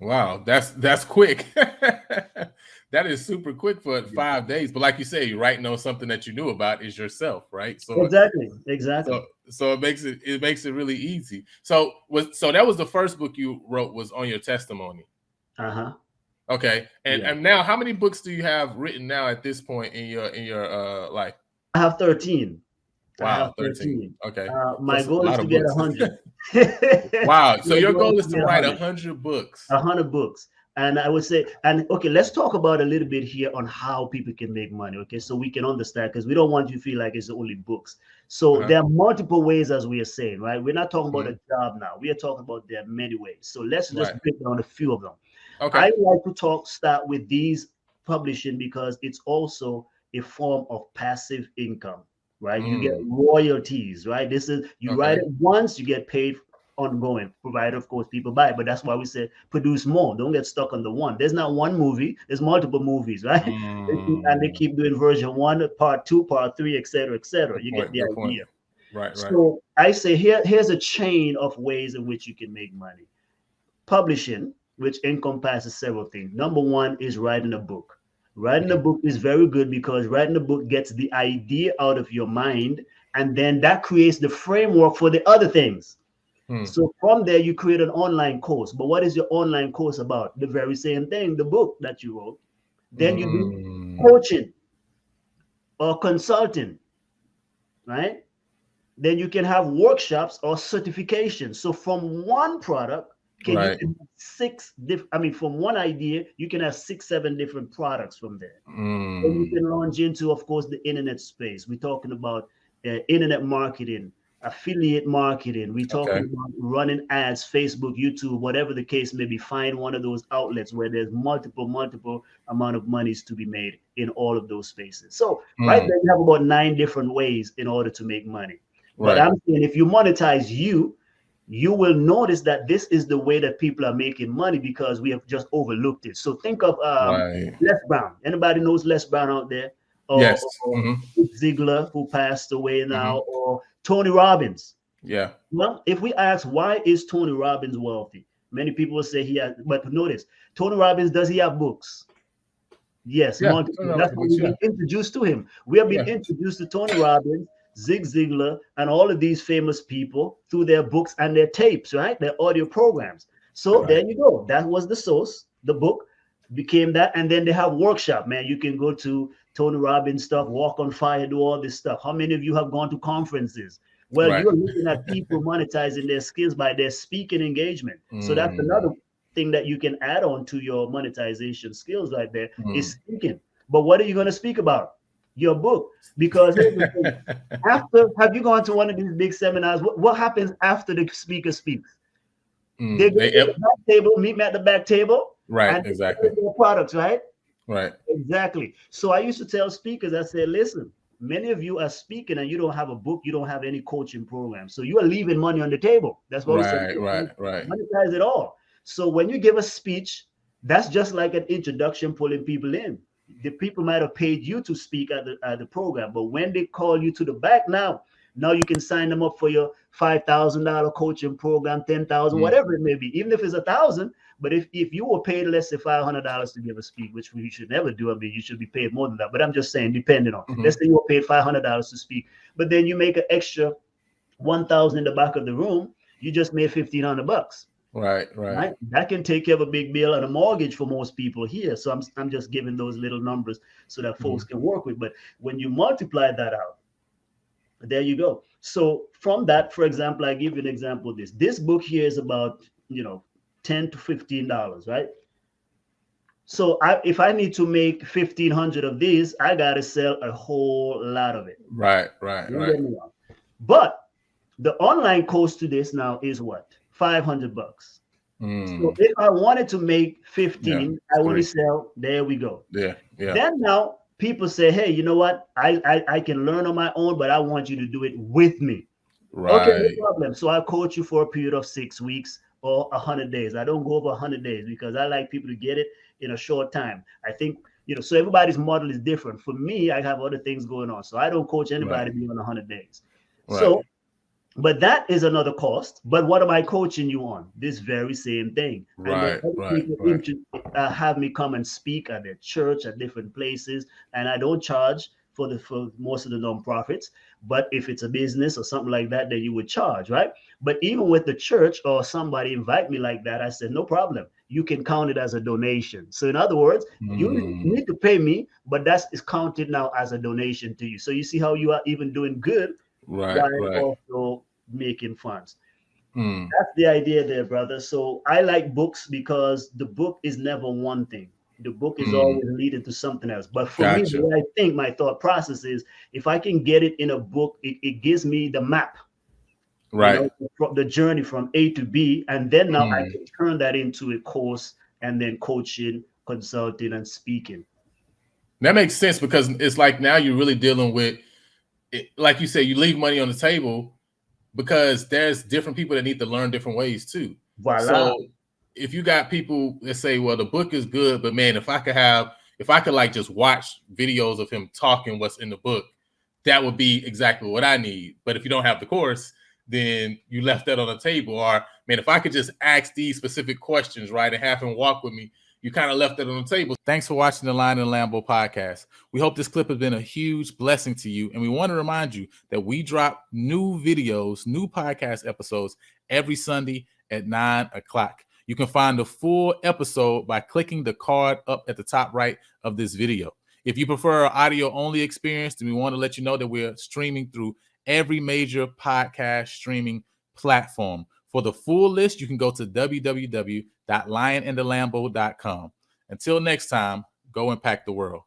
Wow, that's quick. That is super quick for Yeah. 5 days. But like you say, you're writing on something that you knew about is yourself, right? So Exactly. Exactly. so it makes it really easy. So that was the first book you wrote was on your testimony. Uh-huh. Okay. And Yeah. and now how many books do you have written now at this point in your life? I have 13. I have Wow, 13. 13. Okay. My That's a goal is lot to of get books. 100. Wow. So My your goal goal is is to to get write 100. 100 books. 100 books. And I would say, and okay, let's talk about a little bit here on how people can make money. Okay, so we can understand because we don't want you to feel like it's only books. So Uh-huh. there are multiple ways, as we are saying, right? We're not talking about Mhm. a job now. We are talking about there are many ways. So let's Right. just break down a few of them. Okay. I like to start with these publishing because it's also a form of passive income, right? You get Mm, royalties, right? This is you write okay. it once, you get paid ongoing, provided of course people buy it. But that's why we say produce more. Don't get stuck on the one. There's not one movie, there's multiple movies, right? And they Mm, keep doing version one, part two, part three, etc., etc. good You get point. the Good point. idea. Right. Right. So I say here's a chain of ways in which you can make money. Publishing, which encompasses several things. Number one is writing a book. Writing a Mhm. book is very good because writing a book gets the idea out of your mind, and then that creates the framework for the other things. Hmm. So from there, you create an online course. But what is your online course about? The very same thing, the book that you wrote. Then you do Mm, coaching or consulting, right? Then you can have workshops or certifications. So from one product, you right. can have from one idea, you can have six, seven different products from there. Then you Mm, can launch into, of course, the internet space. We're talking about internet marketing, affiliate marketing. We're okay. talking about running ads, Facebook, YouTube, whatever the case may be. Find one of those outlets where there's multiple amount of monies to be made in all of those spaces. So right Mm, there, you have about 9 different ways in order to make money. But right. I'm saying if you monetize you will notice that this is the way that people are making money because we have just overlooked it. So think of Right. Les Brown. Anybody knows Les Brown out there? Yes. Or Hmm. Ziegler, who passed away now, Hmm. or Tony Robbins. Yeah. Well, if we ask why is Tony Robbins wealthy, many people will say he has. But notice, Tony Robbins, does he have books? Yes, Yeah. multiple. Turn around That's the how books. we've Yeah. been introduced to him. We have been Yeah. introduced to Tony Robbins, Zig Ziglar, and all of these famous people through their books and their tapes, right? Their audio programs. So Right. there you go. That was the source. The book became that. And then they have workshop, man. You can go to Tony Robbins stuff, walk on fire, do all this stuff. How many of you have gone to conferences? Well, Right. you're looking at people monetizing their skills by their speaking engagement. So that's Mm, another thing that you can add on to your monetization skills right there is mm. speaking. But what are you going to speak about? Your book. Because here's the thing. After, have you gone to one of these big seminars? What happens after the speaker speaks? They Mm. go to the back table, meet me at the back table, Right. and they Exactly. sell their products, right? Right. Exactly. So I used to tell speakers, I said, listen, many of you are speaking and you don't have a book, you don't have any coaching program. So you are leaving money on the table. That's why we said Right. Right. Right. monetize it all. So when you give a speech, that's just like an introduction pulling people in. The people might have paid you to speak at the program, but when they call you to the back now you can sign them up for your $5,000 coaching program, 10,000, Mm. whatever it may be, even if it's 1,000. But if you were paid, let's say $500 to give a speech, which you should never do, I mean, you should be paid more than that. But I'm just saying, depending on, Hmm. let's say you were paid $500 to speak, but then you make an extra 1,000 in the back of the room, you just made $1,500. Right. Right. Right, that can take care of a big bill and a mortgage for most people here. So I'm just giving those little numbers so that folks Hmm. can work with. But when you multiply that out, there you go. So from that, for example, I give you an example of this book here is about, 10 to $15, right? So if I need to make 1,500 of these, I gotta sell a whole lot of it. Right. Right. Don't Right. get me wrong. But the online cost to this now is what? $500. So Mm. if I wanted to make Yeah. 15, It's I only three. sell, there we go. Yeah. Yeah. Then now people say, hey, you know what? I can learn on my own, but I want you to do it with me. Okay, no Right. problem. So I coach you for a period of 6 weeks or 100 days. I don't go over 100 days because I like people to get it in a short time. I think, so everybody's model is different. For me, I have other things going on. So I don't coach Right. anybody beyond 100 days. Right. So But that is another cost. But what am I coaching you on? This very same thing. And then Right, other right, people right. have me come and speak at their church at different places, and I don't charge for most of the nonprofits. But if it's a business or something like that, then you would charge, right? But even with the church or somebody invite me like that, I said no problem. You can count it as a donation. So in other words, you Mm, need to pay me, but that is counted now as a donation to you. So you see how you are even doing good right, while right. also making funds. Mm, That's the idea there, brother. So I like books because the book is never one thing. The book is mm, always leading to something else. But for me, the gotcha. way I think, my thought process is if I can get it in a book, it gives me the map, Right. the journey from A to B. And then now I Mm. can turn that into a course and then coaching, consulting, and speaking. That makes sense because it's like now you're really dealing with it, like you said, you leave money on the table because there's different people that need to learn different ways too. Voila. So if you got people that say, well, the book is good, but man, if I could like just watch videos of him talking what's in the book, that would be exactly what I need. But if you don't have the course, then you left that on the table. Or man, if I could just ask these specific questions, right, and have him walk with me, you kind of left it on the table. Thanks for watching the Line and Lambo podcast. We hope this clip has been a huge blessing to you. And we want to remind you that we drop new videos, new podcast episodes every Sunday at 9 o'clock. You can find the full episode by clicking the card up at the top right of this video. If you prefer an audio only experience, then we want to let you know that we're streaming through every major podcast streaming platform. For the full list, you can go to www.lionandthelambo.com. Until next time, go impact the world.